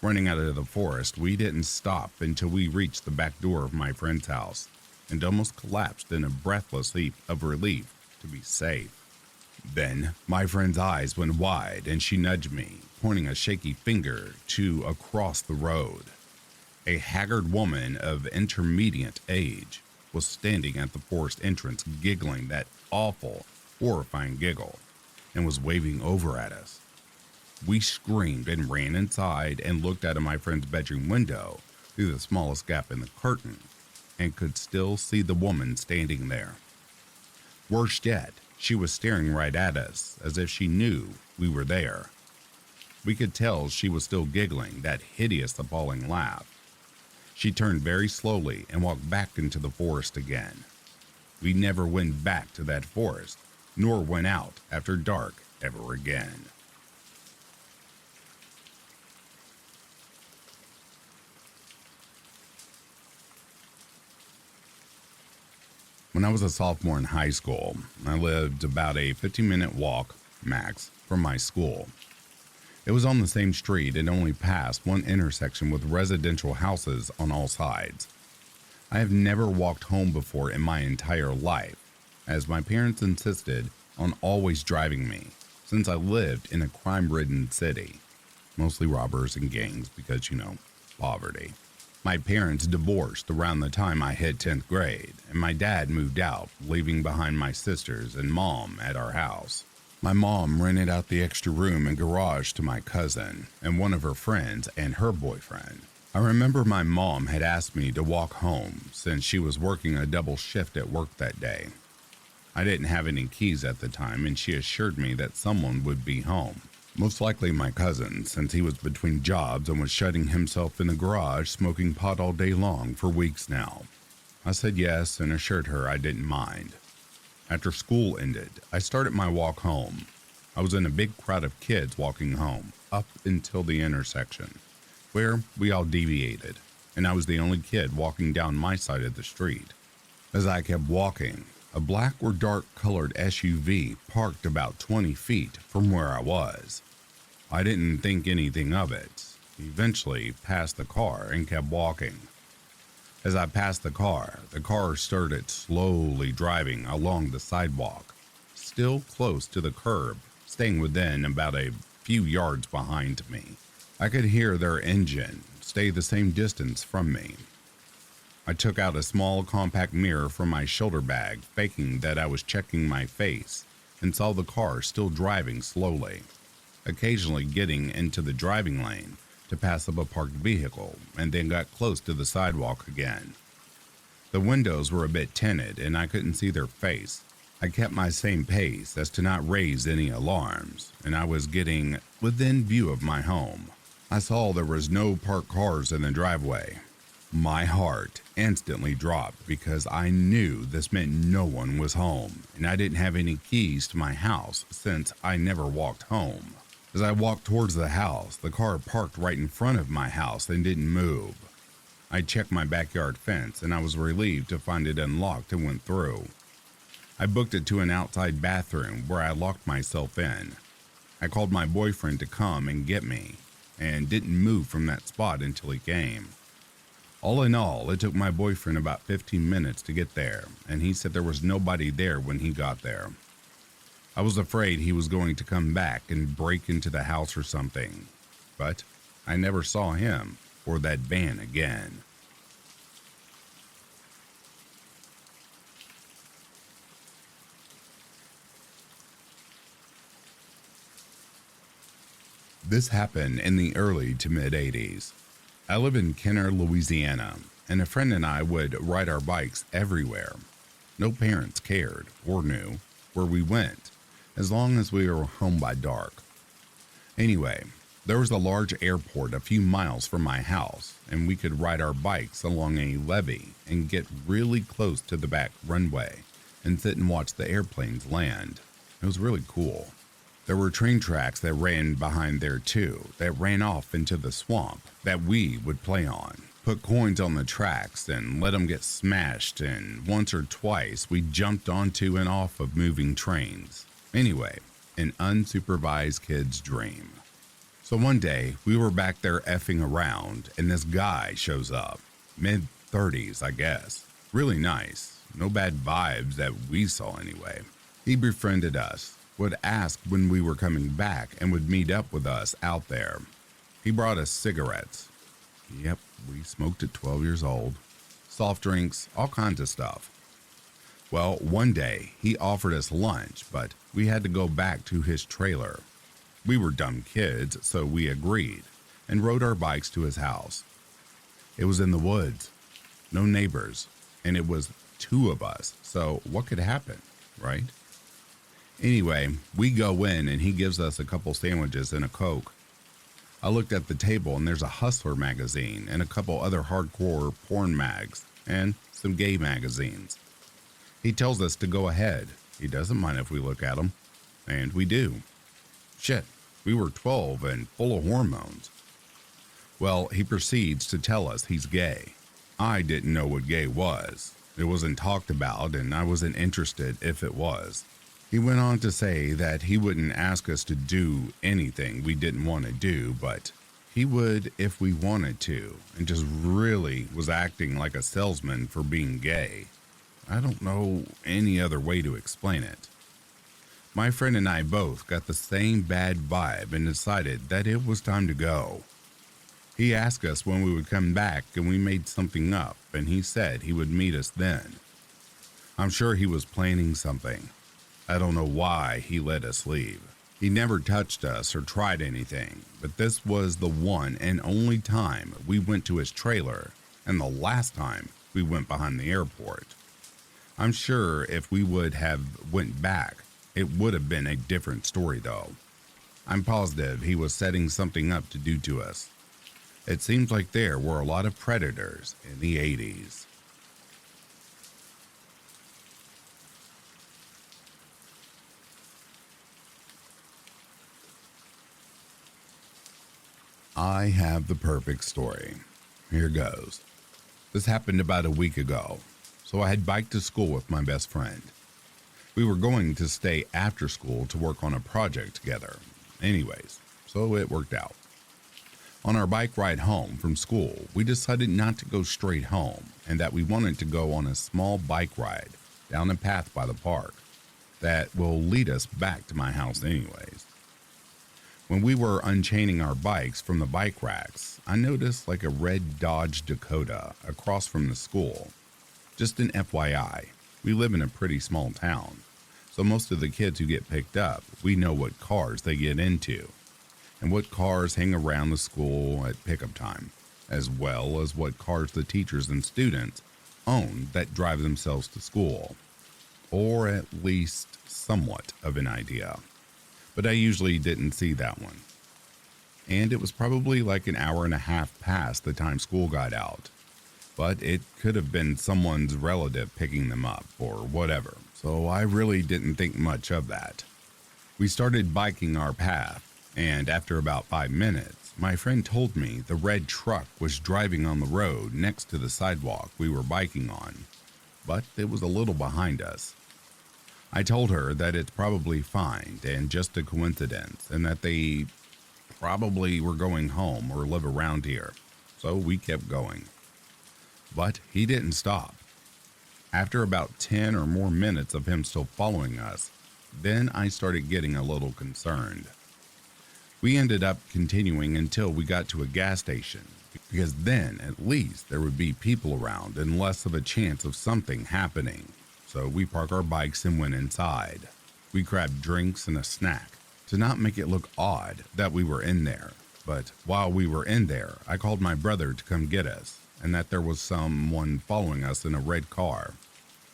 Running out of the forest, we didn't stop until we reached the back door of my friend's house and almost collapsed in a breathless heap of relief to be safe. Then my friend's eyes went wide and she nudged me, pointing a shaky finger to across the road. A haggard woman of intermediate age, was standing at the forest entrance giggling that awful, horrifying giggle and was waving over at us. We screamed and ran inside and looked out of my friend's bedroom window through the smallest gap in the curtain and could still see the woman standing there. Worse yet, she was staring right at us as if she knew we were there. We could tell she was still giggling that hideous, appalling laugh. She turned very slowly and walked back into the forest again. We never went back to that forest, nor went out after dark ever again. When I was a sophomore in high school, I lived about a 15-minute walk, max, from my school. It was on the same street and only passed one intersection with residential houses on all sides. I have never walked home before in my entire life, as my parents insisted on always driving me, since I lived in a crime-ridden city, mostly robbers and gangs because, poverty. My parents divorced around the time I hit 10th grade, and my dad moved out, leaving behind my sisters and mom at our house. My mom rented out the extra room and garage to my cousin and one of her friends and her boyfriend. I remember my mom had asked me to walk home since she was working a double shift at work that day. I didn't have any keys at the time, and she assured me that someone would be home. Most likely my cousin, since he was between jobs and was shutting himself in the garage smoking pot all day long for weeks now. I said yes and assured her I didn't mind. After school ended, I started my walk home. I was in a big crowd of kids walking home, up until the intersection, where we all deviated, and I was the only kid walking down my side of the street. As I kept walking, a black or dark-colored SUV parked about 20 feet from where I was. I didn't think anything of it. Eventually passed the car and kept walking. As I passed the car started slowly driving along the sidewalk, still close to the curb, staying within about a few yards behind me. I could hear their engine stay the same distance from me. I took out a small compact mirror from my shoulder bag, faking that I was checking my face, and saw the car still driving slowly, occasionally getting into the driving lane to pass up a parked vehicle, and then got close to the sidewalk again. The windows were a bit tinted and I couldn't see their face. I kept my same pace as to not raise any alarms, and I was getting within view of my home. I saw there was no parked cars in the driveway. My heart instantly dropped because I knew this meant no one was home, and I didn't have any keys to my house since I never walked home. As I walked towards the house, the car parked right in front of my house and didn't move. I checked my backyard fence and I was relieved to find it unlocked and went through. I booked it to an outside bathroom where I locked myself in. I called my boyfriend to come and get me and didn't move from that spot until he came. All in all, it took my boyfriend about 15 minutes to get there, and he said there was nobody there when he got there. I was afraid he was going to come back and break into the house or something, but I never saw him or that van again. This happened in the early to mid-80s. I live in Kenner, Louisiana, and a friend and I would ride our bikes everywhere. No parents cared or knew where we went, as long as we were home by dark. Anyway, there was a large airport a few miles from my house, and we could ride our bikes along a levee and get really close to the back runway and sit and watch the airplanes land. It was really cool. There were train tracks that ran behind there too, that ran off into the swamp that we would play on. Put coins on the tracks and let them get smashed, and once or twice we jumped onto and off of moving trains. Anyway, an unsupervised kid's dream. So one day we were back there effing around and this guy shows up. Mid-30s, I guess. Really nice. No bad vibes that we saw anyway. He befriended us, would ask when we were coming back, and would meet up with us out there. He brought us cigarettes. Yep, we smoked at 12 years old. soft drinks, all kinds of stuff. Well, one day he offered us lunch, but we had to go back to his trailer. We were dumb kids, so we agreed and rode our bikes to his house. It was in the woods, no neighbors, and it was two of us, so what could happen, right? Anyway, we go in and he gives us a couple sandwiches and a Coke. I looked at the table and there's a Hustler magazine and a couple other hardcore porn mags and some gay magazines. He tells us to go ahead. He doesn't mind if we look at them, and we do. Shit, we were 12 and full of hormones. Well, he proceeds to tell us he's gay. I didn't know what gay was. It wasn't talked about, and I wasn't interested if it was. He went on to say that he wouldn't ask us to do anything we didn't want to do, but he would if we wanted to, and just really was acting like a salesman for being gay. I don't know any other way to explain it. My friend and I both got the same bad vibe and decided that it was time to go. He asked us when we would come back, and we made something up, and he said he would meet us then. I'm sure he was planning something. I don't know why he let us leave. He never touched us or tried anything, but this was the one and only time we went to his trailer, and the last time we went behind the airport. I'm sure if we would have went back, it would have been a different story though. I'm positive he was setting something up to do to us. It seems like there were a lot of predators in the 80s. I have the perfect story. Here goes. This happened about a week ago, so I had biked to school with my best friend. We were going to stay after school to work on a project together. Anyways, so it worked out. On our bike ride home from school, we decided not to go straight home and that we wanted to go on a small bike ride down a path by the park that will lead us back to my house anyways. When we were unchaining our bikes from the bike racks, I noticed like a red Dodge Dakota across from the school. Just an FYI, we live in a pretty small town, so most of the kids who get picked up, we know what cars they get into and what cars hang around the school at pickup time, as well as what cars the teachers and students own that drive themselves to school, or at least somewhat of an idea. But I usually didn't see that one. And it was probably like an hour and a half past the time school got out. But it could have been someone's relative picking them up or whatever, so I really didn't think much of that. We started biking our path, and after about 5 minutes, my friend told me the red truck was driving on the road next to the sidewalk we were biking on, but it was a little behind us. I told her that it's probably fine and just a coincidence, and that they probably were going home or live around here, so we kept going. But he didn't stop. After about 10 or more minutes of him still following us, then I started getting a little concerned. We ended up continuing until we got to a gas station, because then at least there would be people around and less of a chance of something happening. So we parked our bikes and went inside. We grabbed drinks and a snack to not make it look odd that we were in there. But while we were in there, I called my brother to come get us, and that there was someone following us in a red car.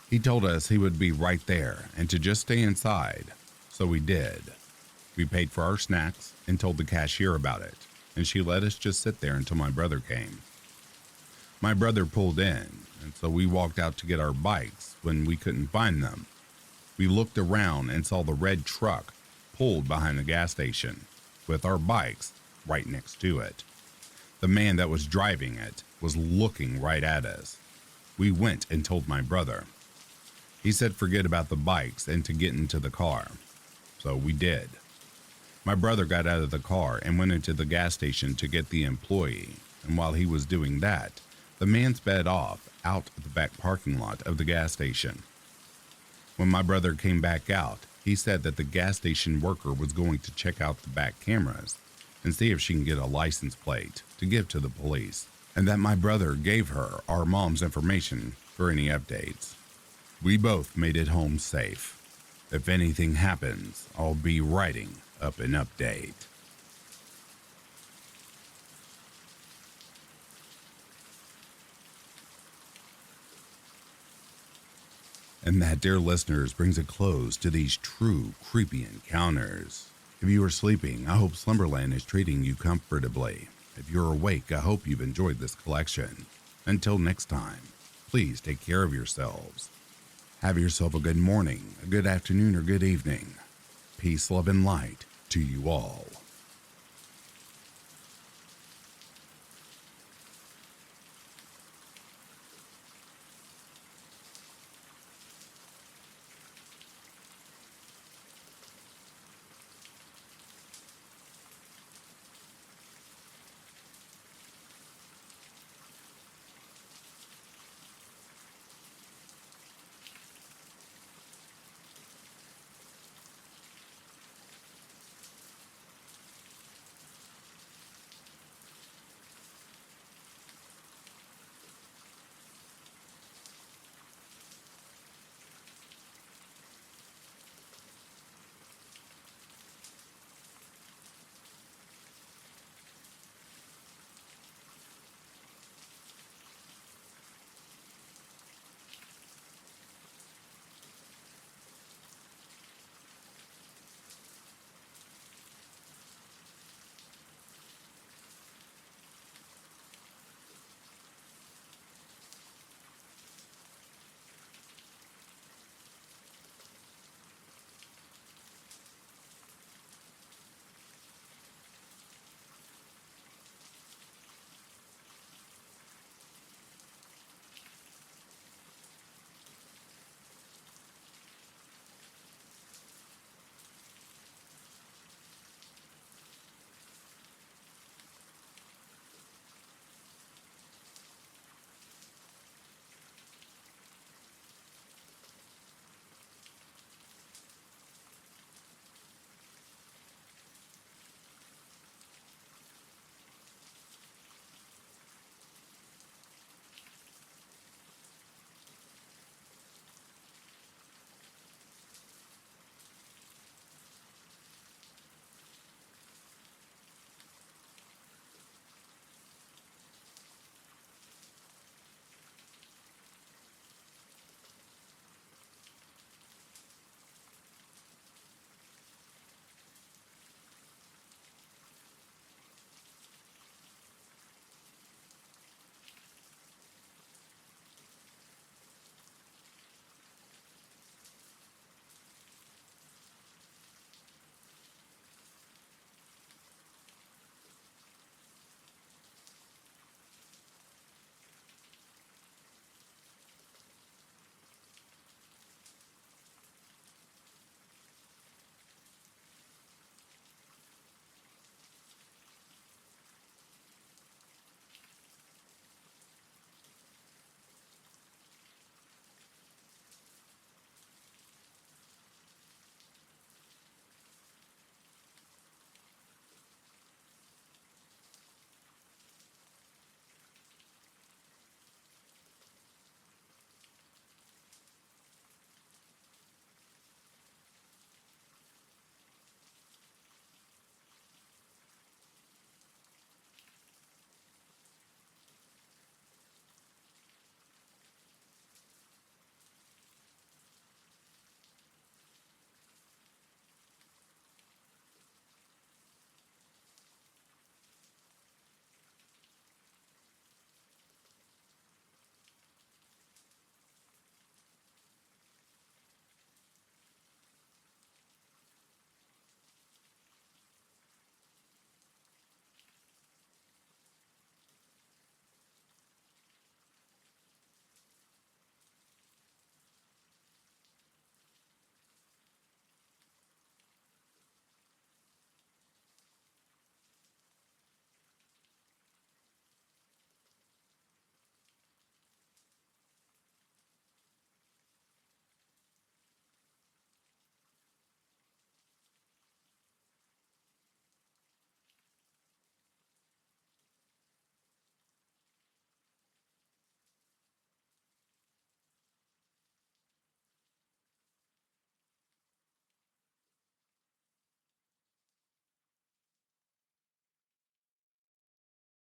He told us he would be right there and to just stay inside, so we did. We paid for our snacks and told the cashier about it, and she let us just sit there until my brother came. My brother pulled in, and so we walked out to get our bikes when we couldn't find them. We looked around and saw the red truck pulled behind the gas station, with our bikes right next to it. The man that was driving it was looking right at us. We went and told my brother. He said forget about the bikes and to get into the car. So we did. My brother got out of the car and went into the gas station to get the employee, and while he was doing that, the man sped off out the back parking lot of the gas station. When my brother came back out, he said that the gas station worker was going to check out the back cameras and see if she can get a license plate to give to the police. and that my brother gave her our mom's information for any updates. We both made it home safe. If anything happens, I'll be writing up an update. And that, dear listeners, brings a close to these true creepy encounters. If you are sleeping, I hope Slumberland is treating you comfortably. If you're awake, I hope you've enjoyed this collection. Until next time, please take care of yourselves. Have yourself a good morning, a good afternoon, or good evening. Peace, love, and light to you all.